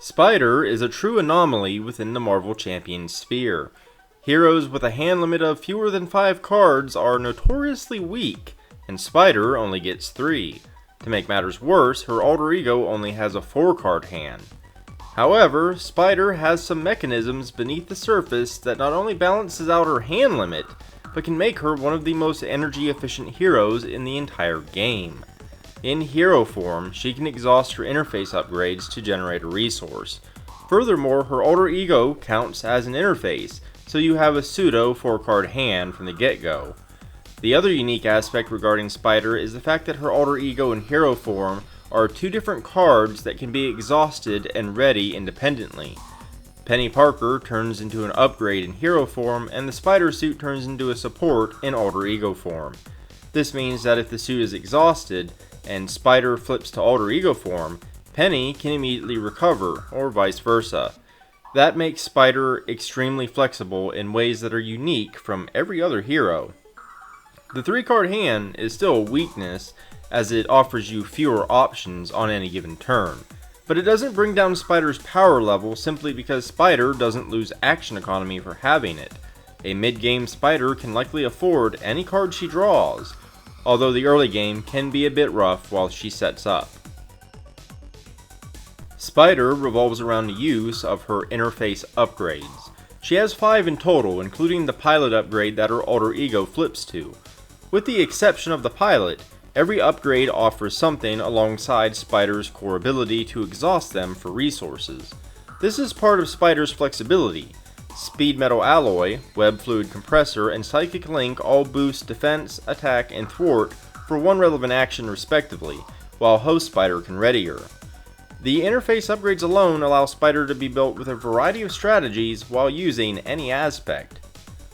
Spider is a true anomaly within the Marvel Champion sphere. Heroes with a hand limit of fewer than 5 cards are notoriously weak, and Spider only gets 3. To make matters worse, her alter ego only has a 4-card hand. However, Spider has some mechanisms beneath the surface that not only balances out her hand limit, but can make her one of the most energy efficient heroes in the entire game. In hero form, she can exhaust her interface upgrades to generate a resource. Furthermore, her alter ego counts as an interface, so you have a pseudo 4-card hand from the get-go. The other unique aspect regarding Spider is the fact that her alter ego in hero form are 2 different cards that can be exhausted and ready independently. Penny Parker turns into an upgrade in hero form, and the Spider suit turns into a support in alter ego form. This means that if the suit is exhausted, and Spider flips to alter ego form, Penny can immediately recover, or vice versa. That makes Spider extremely flexible in ways that are unique from every other hero. The 3-card hand is still a weakness, as it offers you fewer options on any given turn, but it doesn't bring down Spider's power level simply because Spider doesn't lose action economy for having it. A mid-game Spider can likely afford any card she draws, although the early game can be a bit rough while she sets up. Spider revolves around the use of her interface upgrades. She has 5 in total, including the pilot upgrade that her alter ego flips to. With the exception of the pilot, every upgrade offers something alongside Spider's core ability to exhaust them for resources. This is part of Spider's flexibility. Speed Metal Alloy, Web Fluid Compressor, and Psychic Link all boost defense, attack, and thwart for 1 relevant action respectively, while Host Spider can ready her. The interface upgrades alone allow Spider to be built with a variety of strategies while using any aspect.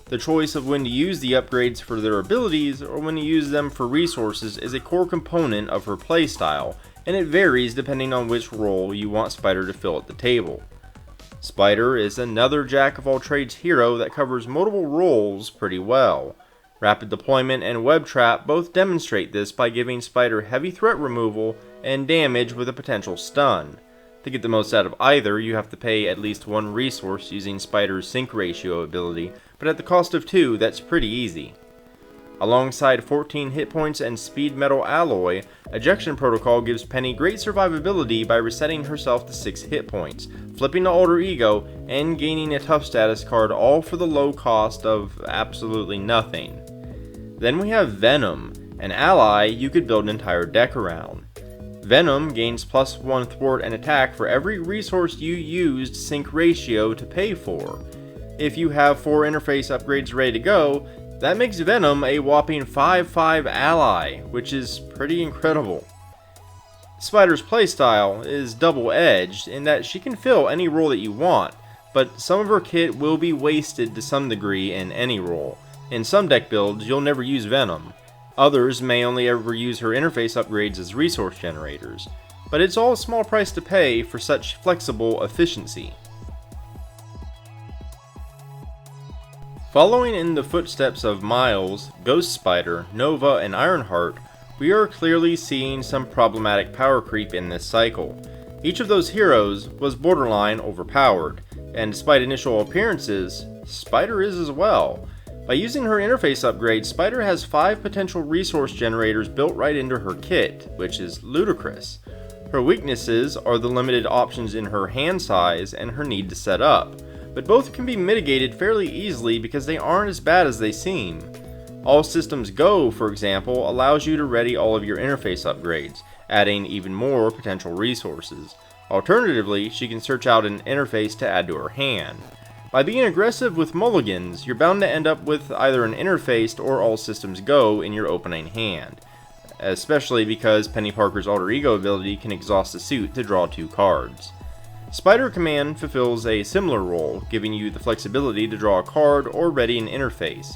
The choice of when to use the upgrades for their abilities or when to use them for resources is a core component of her playstyle, and it varies depending on which role you want Spider to fill at the table. Spider is another jack-of-all-trades hero that covers multiple roles pretty well. Rapid Deployment and Web Trap both demonstrate this by giving Spider heavy threat removal and damage with a potential stun. To get the most out of either, you have to pay at least 1 resource using Spider's Sync Ratio ability, but at the cost of 2, that's pretty easy. Alongside 14 hit points and Speed Metal Alloy, Ejection Protocol gives Penny great survivability by resetting herself to 6 hit points, flipping to alter ego, and gaining a tough status card, all for the low cost of absolutely nothing. Then we have Venom, an ally you could build an entire deck around. Venom gains +1 thwart and attack for every resource you used Sync Ratio to pay for. If you have 4 interface upgrades ready to go, that makes Venom a whopping 5/5 ally, which is pretty incredible. Spider's playstyle is double-edged in that she can fill any role that you want, but some of her kit will be wasted to some degree in any role. In some deck builds, you'll never use Venom. Others may only ever use her interface upgrades as resource generators, but it's all a small price to pay for such flexible efficiency. Following in the footsteps of Miles, Ghost Spider, Nova, and Ironheart, we are clearly seeing some problematic power creep in this cycle. Each of those heroes was borderline overpowered, and despite initial appearances, Spider is as well. By using her interface upgrade, Spider has 5 potential resource generators built right into her kit, which is ludicrous. Her weaknesses are the limited options in her hand size and her need to set up, but both can be mitigated fairly easily because they aren't as bad as they seem. All Systems Go, for example, allows you to ready all of your interface upgrades, adding even more potential resources. Alternatively, she can search out an interface to add to her hand. By being aggressive with mulligans, you're bound to end up with either an interfaced or All Systems Go in your opening hand, especially because Penny Parker's alter ego ability can exhaust the suit to draw 2 cards. Spider Command fulfills a similar role, giving you the flexibility to draw a card or ready an interface.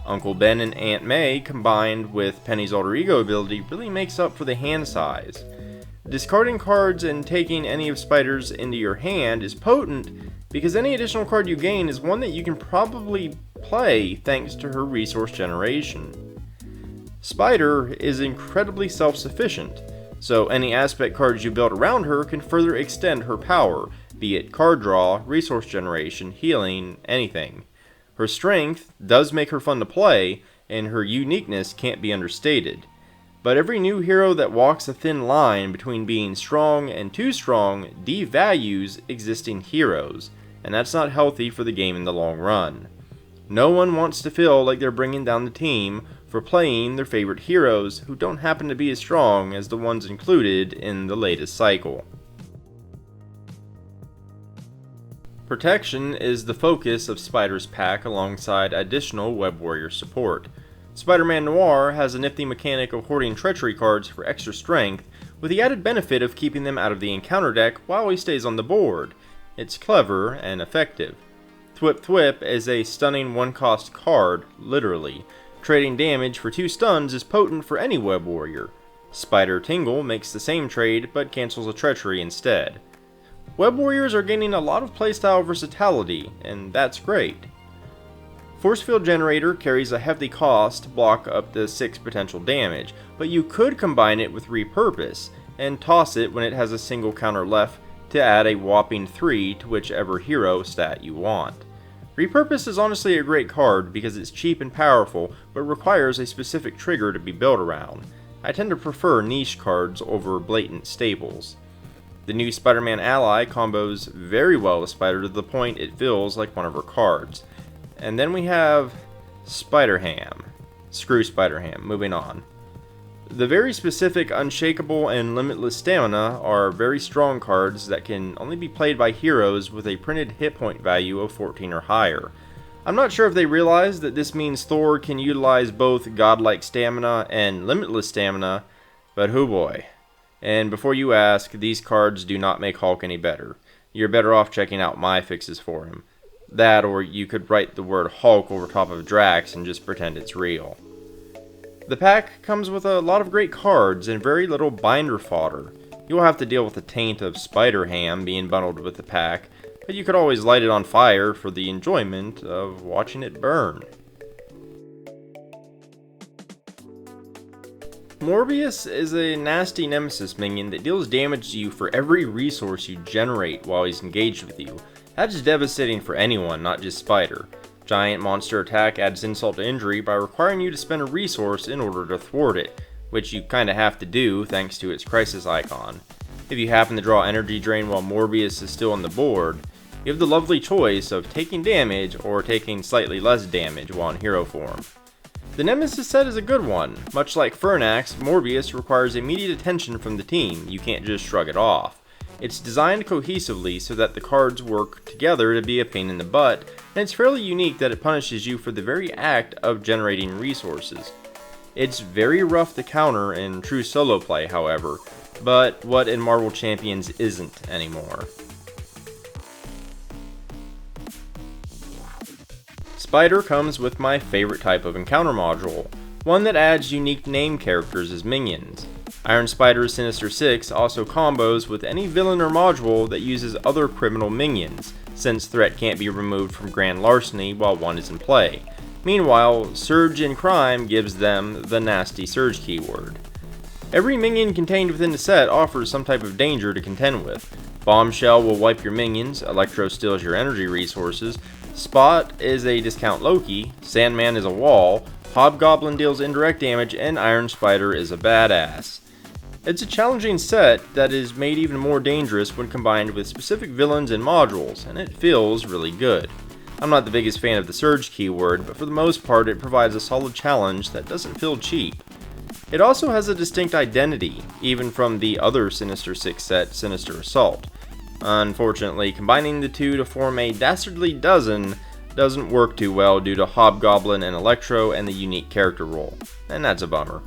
Uncle Ben and Aunt May combined with Penny's alter ego ability really makes up for the hand size. Discarding cards and taking any of Spider's into your hand is potent because any additional card you gain is one that you can probably play thanks to her resource generation. Spider is incredibly self-sufficient, so any aspect cards you build around her can further extend her power, be it card draw, resource generation, healing, anything. Her strength does make her fun to play, and her uniqueness can't be understated. But every new hero that walks a thin line between being strong and too strong devalues existing heroes, and that's not healthy for the game in the long run. No one wants to feel like they're bringing down the team for playing their favorite heroes who don't happen to be as strong as the ones included in the latest cycle. Protection is the focus of Spider's pack alongside additional Web Warrior support. Spider-Man Noir has a nifty mechanic of hoarding treachery cards for extra strength, with the added benefit of keeping them out of the encounter deck while he stays on the board. It's clever and effective. Thwip Thwip is a stunning one-cost card, literally. Trading damage for 2 stuns is potent for any Web Warrior. Spider Tingle makes the same trade, but cancels a treachery instead. Web Warriors are gaining a lot of playstyle versatility, and that's great. Force Field Generator carries a hefty cost to block up to 6 potential damage, but you could combine it with Repurpose, and toss it when it has a single counter left to add a whopping 3 to whichever hero stat you want. Repurpose is honestly a great card because it's cheap and powerful, but requires a specific trigger to be built around. I tend to prefer niche cards over blatant staples. The new Spider-Man ally combos very well with Spider to the point it feels like one of her cards. And then we have Spider-Ham. Screw Spider-Ham, moving on. The very specific Unshakable and Limitless Stamina are very strong cards that can only be played by heroes with a printed hit point value of 14 or higher. I'm not sure if they realize that this means Thor can utilize both godlike stamina and limitless stamina, but hoo boy. And before you ask, these cards do not make Hulk any better. You're better off checking out my fixes for him. That, or you could write the word Hulk over top of Drax and just pretend it's real. The pack comes with a lot of great cards and very little binder fodder. You'll have to deal with the taint of Spider-Ham being bundled with the pack, but you could always light it on fire for the enjoyment of watching it burn. M.O.R.B.I.U.S is a nasty Nemesis minion that deals damage to you for every resource you generate while he's engaged with you. That's devastating for anyone, not just Spider. Giant monster attack adds insult to injury by requiring you to spend a resource in order to thwart it, which you kinda have to do thanks to its crisis icon. If you happen to draw energy drain while M.O.R.B.I.U.S is still on the board, you have the lovely choice of taking damage or taking slightly less damage while in hero form. The Nemesis Set is a good one. Much like Fernax, M.O.R.B.I.U.S requires immediate attention from the team, you can't just shrug it off. It's designed cohesively so that the cards work together to be a pain in the butt, and it's fairly unique that it punishes you for the very act of generating resources. It's very rough to counter in true solo play, however, but what in Marvel Champions isn't anymore. Spider comes with my favorite type of encounter module, one that adds unique name characters as minions. Iron Spider's Sinister 6 also combos with any villain or module that uses other criminal minions, since threat can't be removed from Grand Larceny while one is in play. Meanwhile, Surge in Crime gives them the nasty Surge keyword. Every minion contained within the set offers some type of danger to contend with. Bombshell will wipe your minions, Electro steals your energy resources, Spot is a discount Loki, Sandman is a wall, Hobgoblin deals indirect damage, and Iron Spider is a badass. It's a challenging set that is made even more dangerous when combined with specific villains and modules, and it feels really good. I'm not the biggest fan of the Surge keyword, but for the most part it provides a solid challenge that doesn't feel cheap. It also has a distinct identity, even from the other Sinister 6 set, Sinister Assault. Unfortunately, combining the two to form a dastardly dozen doesn't work too well due to Hobgoblin and Electro and the unique character role, and that's a bummer.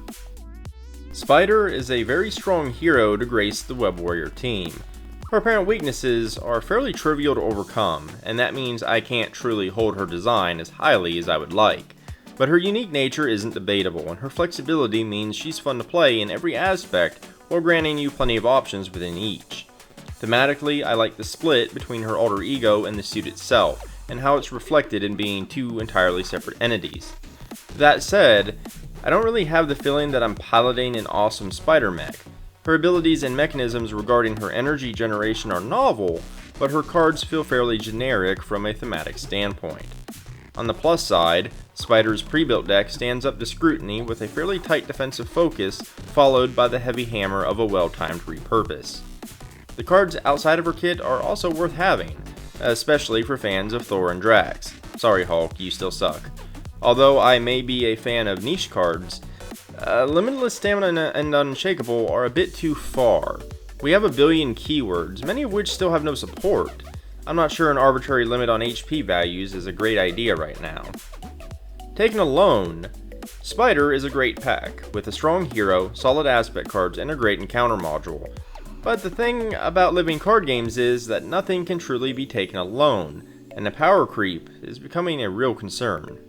Spider is a very strong hero to grace the Web Warrior team. Her apparent weaknesses are fairly trivial to overcome, and that means I can't truly hold her design as highly as I would like. But her unique nature isn't debatable, and her flexibility means she's fun to play in every aspect while granting you plenty of options within each. Thematically, I like the split between her alter ego and the suit itself, and how it's reflected in being two entirely separate entities. That said, I don't really have the feeling that I'm piloting an awesome spider mech. Her abilities and mechanisms regarding her energy generation are novel, but her cards feel fairly generic from a thematic standpoint. On the plus side, Spider's pre-built deck stands up to scrutiny with a fairly tight defensive focus, followed by the heavy hammer of a well-timed repurpose. The cards outside of her kit are also worth having, especially for fans of Thor and Drax. Sorry Hulk, you still suck. Although I may be a fan of niche cards, Limitless Stamina and Unshakable are a bit too far. We have a billion keywords, many of which still have no support. I'm not sure an arbitrary limit on HP values is a great idea right now. Taken alone, Spider is a great pack, with a strong hero, solid aspect cards, and a great encounter module. But the thing about living card games is that nothing can truly be taken alone, and the power creep is becoming a real concern.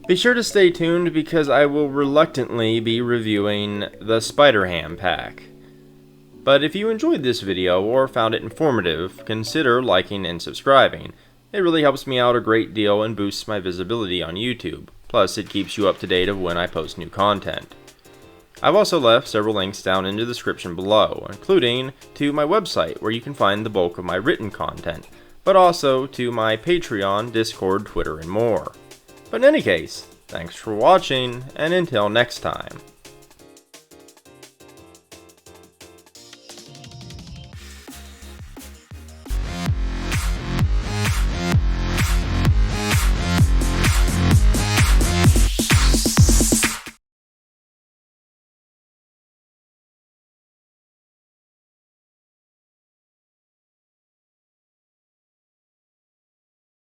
Be sure to stay tuned because I will reluctantly be reviewing the Spider-Ham pack. But if you enjoyed this video or found it informative, consider liking and subscribing. It really helps me out a great deal and boosts my visibility on YouTube, plus it keeps you up to date of when I post new content. I've also left several links down in the description below, including to my website where you can find the bulk of my written content, but also to my Patreon, Discord, Twitter, and more. But in any case, thanks for watching, and until next time.